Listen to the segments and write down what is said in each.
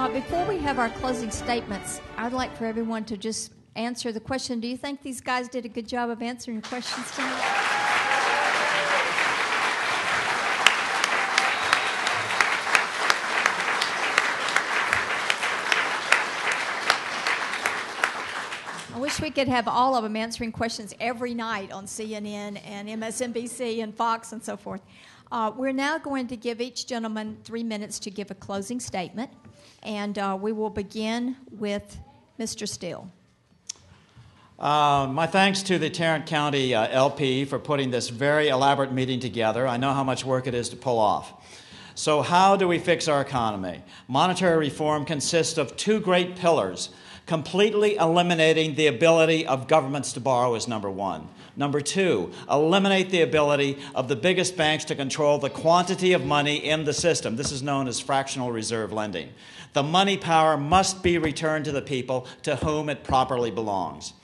Before we have our closing statements, I'd like for everyone to just answer the question, do you think these guys did a good job of answering questions tonight? I wish we could have all of them answering questions every night on CNN and MSNBC and Fox and so forth. We're now going to give each gentleman 3 minutes to give a closing statement, and we will begin with Mr. Steele. My thanks to the Tarrant County LP for putting this very elaborate meeting together. I know how much work it is to pull off. So how do we fix our economy? Monetary reform consists of two great pillars. Completely eliminating the ability of governments to borrow is number one. Number two, eliminate the ability of the biggest banks to control the quantity of money in the system. This is known as fractional reserve lending. The money power must be returned to the people to whom it properly belongs.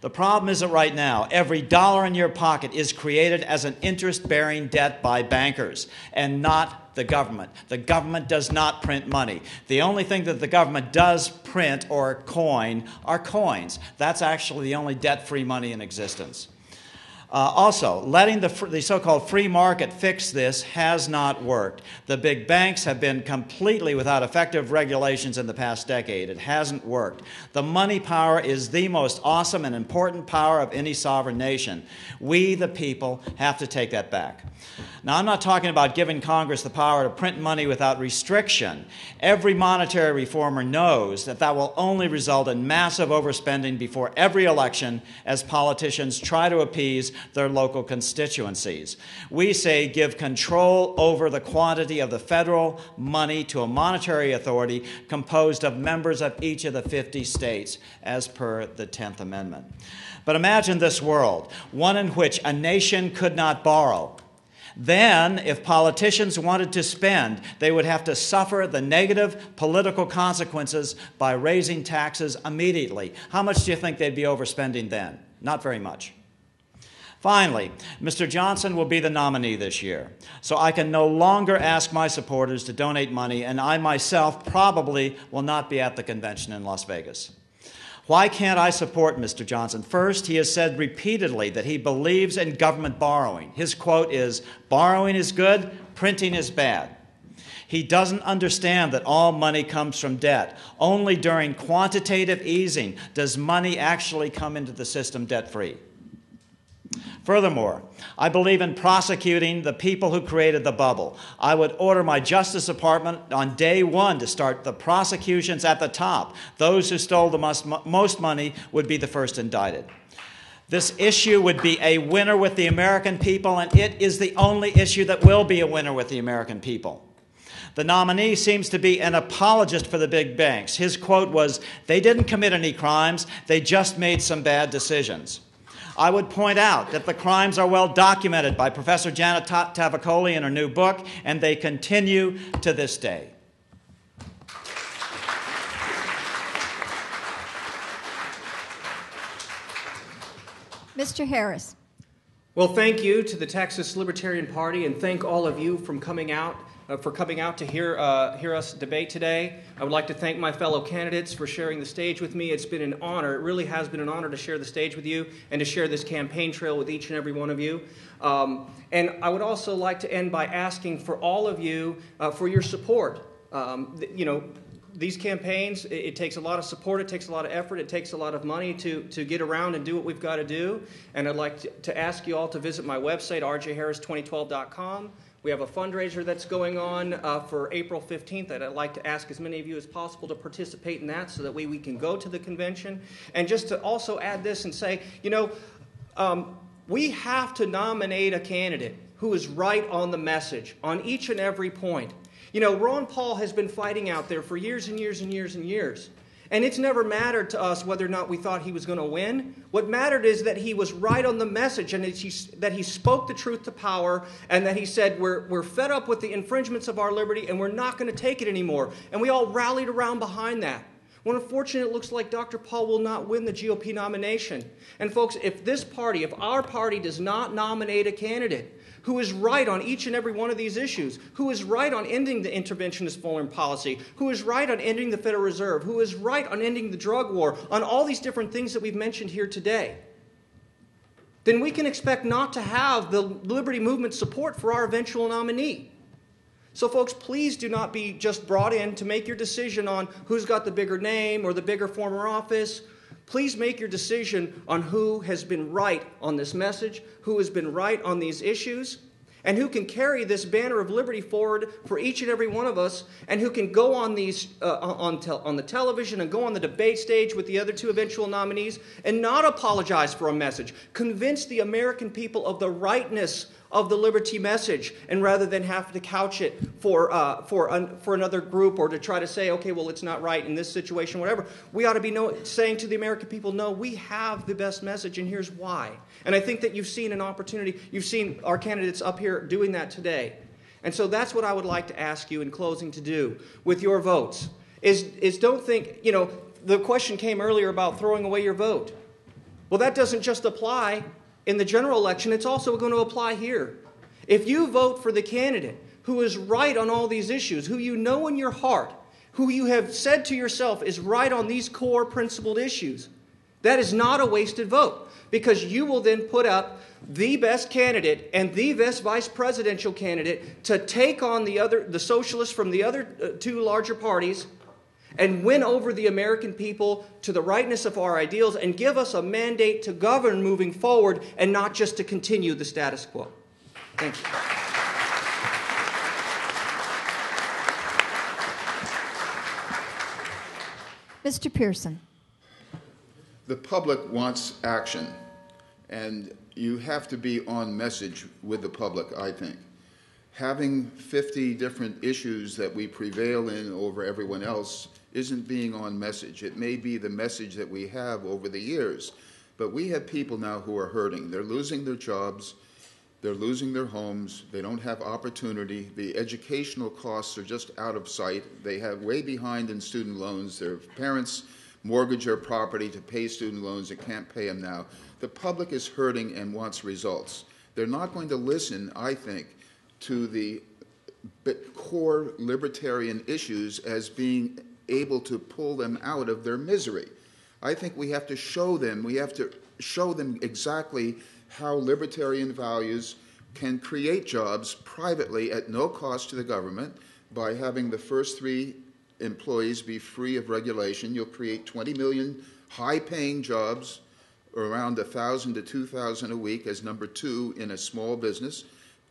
The problem is that right now, every dollar in your pocket is created as an interest-bearing debt by bankers and not the government. The government does not print money. The only thing that the government does print or coin are coins. That's actually the only debt-free money in existence. Also, letting the so-called free market fix this has not worked. The big banks have been completely without effective regulations in the past decade. It hasn't worked. The money power is the most awesome and important power of any sovereign nation. We, the people, have to take that back. Now, I'm not talking about giving Congress the power to print money without restriction. Every monetary reformer knows that that will only result in massive overspending before every election as politicians try to appease their local constituencies. We say give control over the quantity of the federal money to a monetary authority composed of members of each of the 50 states, as per the 10th Amendment. But imagine this world, one in which a nation could not borrow. Then, if politicians wanted to spend, they would have to suffer the negative political consequences by raising taxes immediately. How much do you think they'd be overspending then? Not very much. Finally, Mr. Johnson will be the nominee this year, so I can no longer ask my supporters to donate money, and I myself probably will not be at the convention in Las Vegas. Why can't I support Mr. Johnson? First, he has said repeatedly that he believes in government borrowing. His quote is, "Borrowing is good, printing is bad." He doesn't understand that all money comes from debt. Only during quantitative easing does money actually come into the system debt-free. Furthermore, I believe in prosecuting the people who created the bubble. I would order my Justice Department on day one to start the prosecutions at the top. Those who stole the most money would be the first indicted. This issue would be a winner with the American people, and it is the only issue that will be a winner with the American people. The nominee seems to be an apologist for the big banks. His quote was, "They didn't commit any crimes, they just made some bad decisions." I would point out that the crimes are well documented by Professor Janet Tavakoli in her new book, and they continue to this day. Mr. Harris. Well, thank you to the Texas Libertarian Party, and thank all of you for coming out to hear us debate today. I would like to thank my fellow candidates for sharing the stage with me. It's been an honor. It really has been an honor to share the stage with you and to share this campaign trail with each and every one of you. And I would also like to end by asking for all of you for your support. These campaigns, it takes a lot of support, it takes a lot of effort, it takes a lot of money to get around and do what we've got to do. And I'd like to ask you all to visit my website, rjharris2012.com. We have a fundraiser that's going on for April 15th that I'd like to ask as many of you as possible to participate in that so that we can go to the convention. And just to also add this and say, we have to nominate a candidate who is right on the message on each and every point. Ron Paul has been fighting out there for years and years and years and years. And it's never mattered to us whether or not we thought he was going to win. What mattered is that he was right on the message and that he spoke the truth to power and that he said we're fed up with the infringements of our liberty and we're not going to take it anymore. And we all rallied around behind that. Well, unfortunately, it looks like Dr. Paul will not win the GOP nomination. And folks, if our party does not nominate a candidate who is right on each and every one of these issues, who is right on ending the interventionist foreign policy, who is right on ending the Federal Reserve, who is right on ending the drug war, on all these different things that we've mentioned here today, then we can expect not to have the Liberty Movement support for our eventual nominee. So folks, please do not be just brought in to make your decision on who's got the bigger name or the bigger former office. Please make your decision on who has been right on this message, who has been right on these issues, and who can carry this banner of liberty forward for each and every one of us, and who can go on these on the television and go on the debate stage with the other two eventual nominees and not apologize for a message. Convince the American people of the rightness of the liberty message, and rather than have to couch it for another group or to try to say, okay, well, it's not right in this situation, whatever. We ought to be saying to the American people, no, we have the best message, and here's why. And I think that you've seen an opportunity. You've seen our candidates up here doing that today. And so that's what I would like to ask you in closing to do with your votes, is don't think, the question came earlier about throwing away your vote. Well, that doesn't just apply in the general election, it's also going to apply here. If you vote for the candidate who is right on all these issues, who you know in your heart, who you have said to yourself is right on these core principled issues, that is not a wasted vote, because you will then put up the best candidate and the best vice presidential candidate to take on the socialists from the other two larger parties and win over the American people to the rightness of our ideals and give us a mandate to govern moving forward and not just to continue the status quo. Thank you. Mr. Pearson. The public wants action, and you have to be on message with the public, I think. Having 50 different issues that we prevail in over everyone else isn't being on message. It may be the message that we have over the years, but we have people now who are hurting. They're losing their jobs, they're losing their homes, they don't have opportunity, the educational costs are just out of sight, they have way behind in student loans, their parents mortgage their property to pay student loans and can't pay them now. The public is hurting and wants results. They're not going to listen, I think, to the core libertarian issues as being able to pull them out of their misery. I think we have to show them exactly how libertarian values can create jobs privately at no cost to the government by having the first 3 employees be free of regulation. You'll create 20 million high-paying jobs, around 1,000 to 2,000 a week as number 2 in a small business.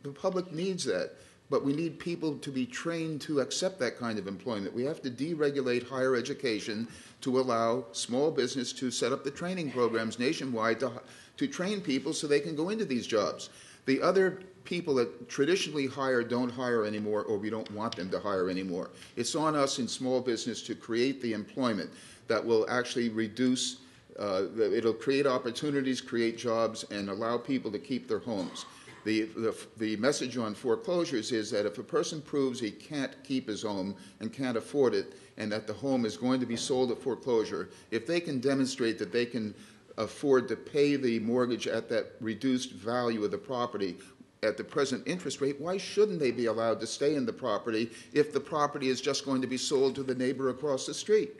The public needs that. But we need people to be trained to accept that kind of employment. We have to deregulate higher education to allow small business to set up the training programs nationwide to train people so they can go into these jobs. The other people that traditionally hire don't hire anymore, or we don't want them to hire anymore. It's on us in small business to create the employment that will actually reduce, it'll create opportunities, create jobs, and allow people to keep their homes. The message on foreclosures is that if a person proves he can't keep his home and can't afford it, and that the home is going to be sold at foreclosure, if they can demonstrate that they can afford to pay the mortgage at that reduced value of the property at the present interest rate, why shouldn't they be allowed to stay in the property if the property is just going to be sold to the neighbor across the street?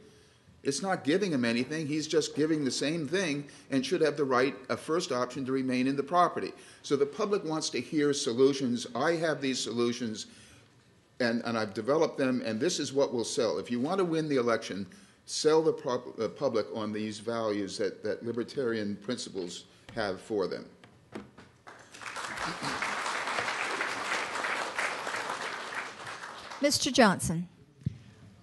It's not giving him anything. He's just giving the same thing and should have the right, a first option, to remain in the property. So the public wants to hear solutions. I have these solutions, and I've developed them, and this is what will sell. If you want to win the election, sell the public on these values that libertarian principles have for them. Mr. Johnson.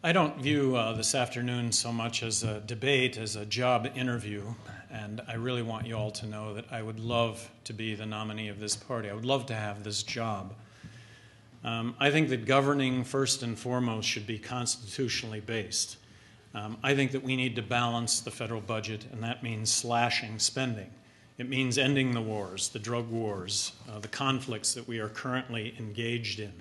I don't view this afternoon so much as a debate as a job interview, and I really want you all to know that I would love to be the nominee of this party. I would love to have this job. I think that governing, first and foremost, should be constitutionally based. I think that we need to balance the federal budget, and that means slashing spending. It means ending the wars, the drug wars, the conflicts that we are currently engaged in.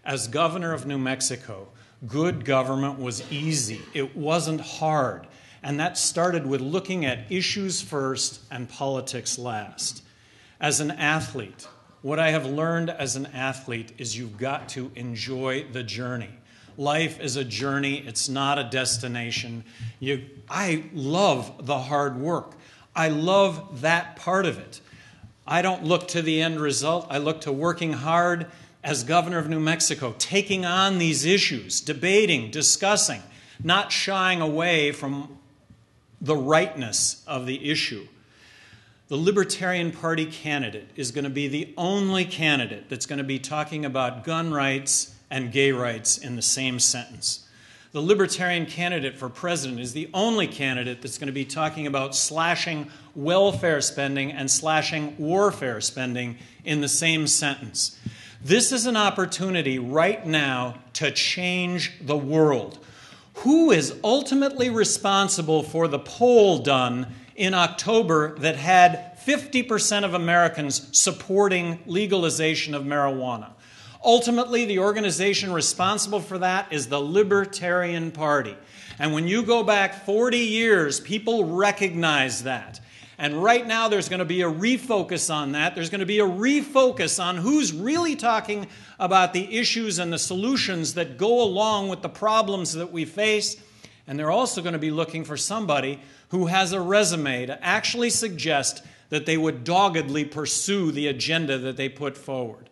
As governor of New Mexico, good government was easy. It wasn't hard. And that started with looking at issues first and politics last. As an athlete, What I have learned as an athlete is you've got to enjoy the journey. Life is a journey. It's not a destination. I love the hard work. I love that part of it. I don't look to the end result. I look to working hard as governor of New Mexico, taking on these issues, debating, discussing, not shying away from the rightness of the issue. The Libertarian Party candidate is going to be the only candidate that's going to be talking about gun rights and gay rights in the same sentence. The Libertarian candidate for president is the only candidate that's going to be talking about slashing welfare spending and slashing warfare spending in the same sentence. This is an opportunity right now to change the world. Who is ultimately responsible for the poll done in October that had 50% of Americans supporting legalization of marijuana? Ultimately, the organization responsible for that is the Libertarian Party. And when you go back 40 years, people recognize that. And right now, there's going to be a refocus on that. There's going to be a refocus on who's really talking about the issues and the solutions that go along with the problems that we face. And they're also going to be looking for somebody who has a resume to actually suggest that they would doggedly pursue the agenda that they put forward.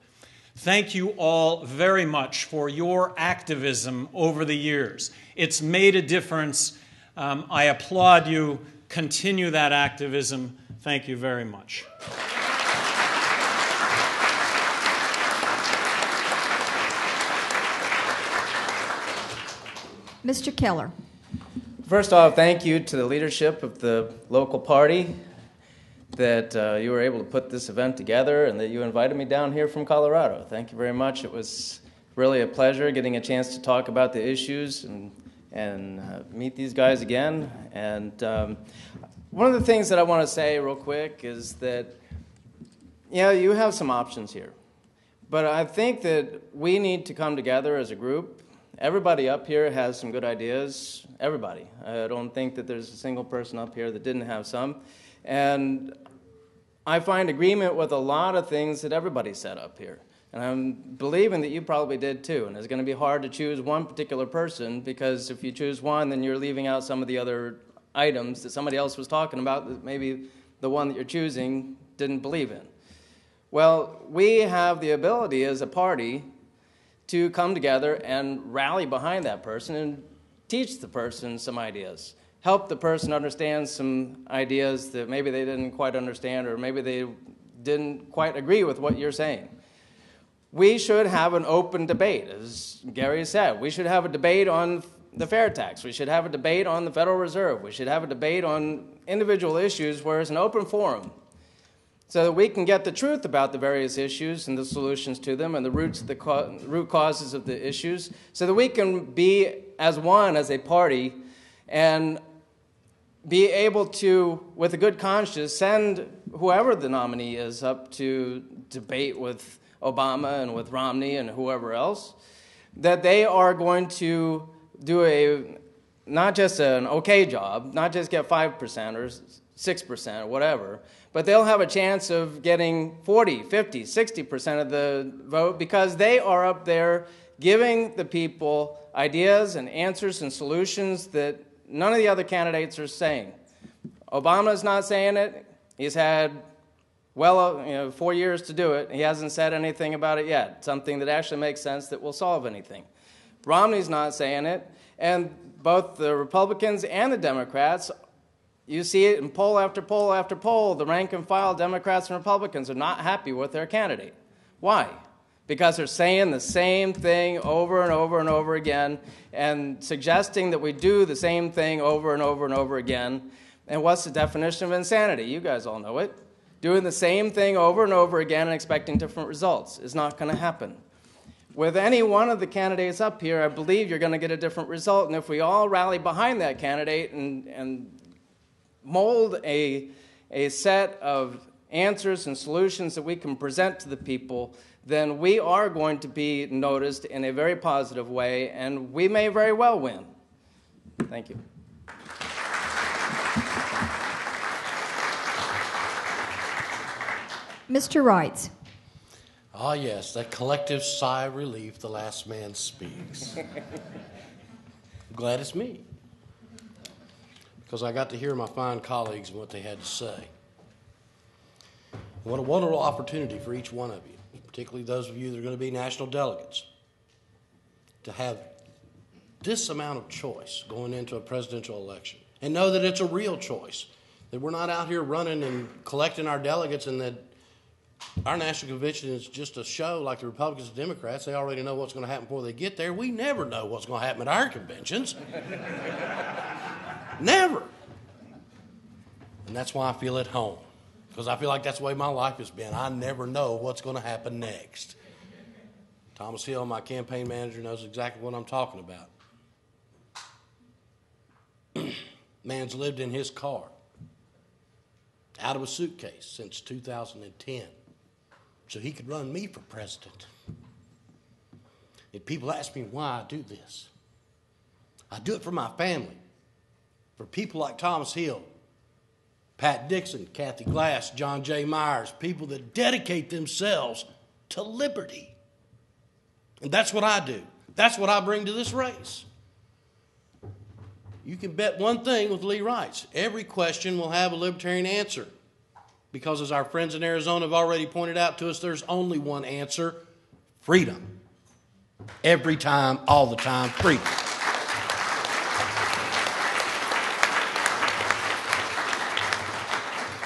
Thank you all very much for your activism over the years. It's made a difference. I applaud you. Continue that activism. Thank you very much. Mr. Keller. First off, thank you to the leadership of the local party that you were able to put this event together and that you invited me down here from Colorado. Thank you very much. It was really a pleasure getting a chance to talk about the issues and meet these guys again. And one of the things that I want to say real quick is that, yeah, you have some options here. But I think that we need to come together as a group. Everybody up here has some good ideas. Everybody. I don't think that there's a single person up here that didn't have some. And I find agreement with a lot of things that everybody said up here. And I'm believing that you probably did too. And it's going to be hard to choose one particular person, because if you choose one, then you're leaving out some of the other items that somebody else was talking about that maybe the one that you're choosing didn't believe in. Well, we have the ability as a party to come together and rally behind that person and teach the person some ideas. Help the person understand some ideas that maybe they didn't quite understand, or maybe they didn't quite agree with what you're saying. We should have an open debate, as Gary said. We should have a debate on the fair tax. We should have a debate on the Federal Reserve. We should have a debate on individual issues where it's an open forum, so that we can get the truth about the various issues and the solutions to them and the root causes of the issues, so that we can be as one, as a party, and be able to, with a good conscience, send whoever the nominee is up to debate with Obama and with Romney and whoever else, that they are going to do not just an okay job, not just get 5% or 6% or whatever, but they'll have a chance of getting 40, 50, 60% of the vote, because they are up there giving the people ideas and answers and solutions that none of the other candidates are saying. Obama's not saying it. He's had 4 years to do it. He hasn't said anything about it yet, something that actually makes sense that will solve anything. Romney's not saying it. And both the Republicans and the Democrats, you see it in poll after poll after poll, the rank and file Democrats and Republicans are not happy with their candidate. Why? Because they're saying the same thing over and over and over again and suggesting that we do the same thing over and over and over again. And what's the definition of insanity? You guys all know it. Doing the same thing over and over again and expecting different results is not going to happen. With any one of the candidates up here, I believe you're going to get a different result. And if we all rally behind that candidate and mold a set of answers and solutions that we can present to the people, then we are going to be noticed in a very positive way, and we may very well win. Thank you. Mr. Wright. Ah, yes, that collective sigh of relief, the last man speaks. I'm glad it's me, because I got to hear my fine colleagues and what they had to say. What a wonderful opportunity for each one of you, particularly those of you that are going to be national delegates, to have this amount of choice going into a presidential election and know that it's a real choice, that we're not out here running and collecting our delegates and that our national convention is just a show like the Republicans and Democrats. They already know what's going to happen before they get there. We never know what's going to happen at our conventions. Never. And that's why I feel at home, because I feel like that's the way my life has been. I never know what's going to happen next. Thomas Hill, my campaign manager, knows exactly what I'm talking about. Man's lived in his car, out of a suitcase, since 2010, so he could run me for president. And people ask me why I do this. I do it for my family, for people like Thomas Hill, Pat Dixon, Kathy Glass, John J. Myers, people that dedicate themselves to liberty. And that's what I do. That's what I bring to this race. You can bet one thing with Lee Wrights. Every question will have a libertarian answer. Because as our friends in Arizona have already pointed out to us, there's only one answer: freedom. Every time, all the time, freedom.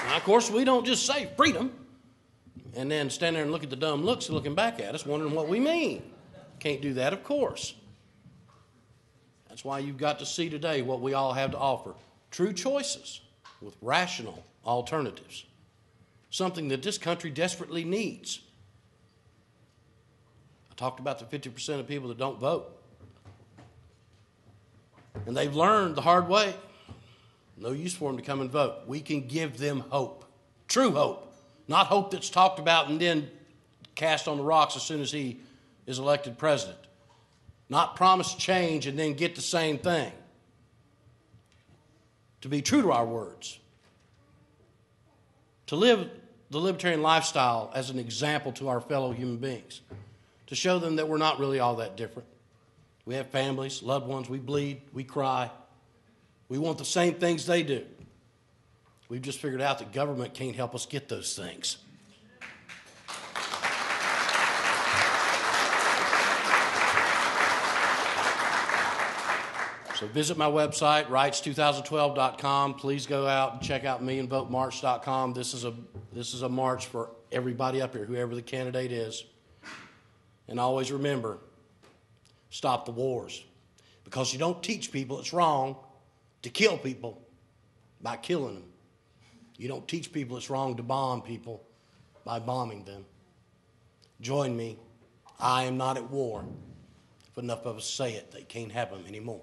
Now, of course, we don't just say freedom and then stand there and look at the dumb looks looking back at us, wondering what we mean. Can't do that, of course. That's why you've got to see today what we all have to offer. True choices with rational alternatives. Something that this country desperately needs. I talked about the 50% of people that don't vote. And they've learned the hard way. No use for them to come and vote. We can give them hope. True hope. Not hope that's talked about and then cast on the rocks as soon as he is elected president. Not promise change and then get the same thing. To be true to our words. To live the libertarian lifestyle as an example to our fellow human beings. To show them that we're not really all that different. We have families, loved ones, we bleed, we cry. We want the same things they do. We've just figured out that government can't help us get those things. So visit my website, rights2012.com. Please go out and check out meandvotemarch.com. This is a march for everybody up here, whoever the candidate is. And always remember, stop the wars. Because you don't teach people it's wrong to kill people by killing them. You don't teach people it's wrong to bomb people by bombing them. Join me. I am not at war. If enough of us say it, they can't have them anymore.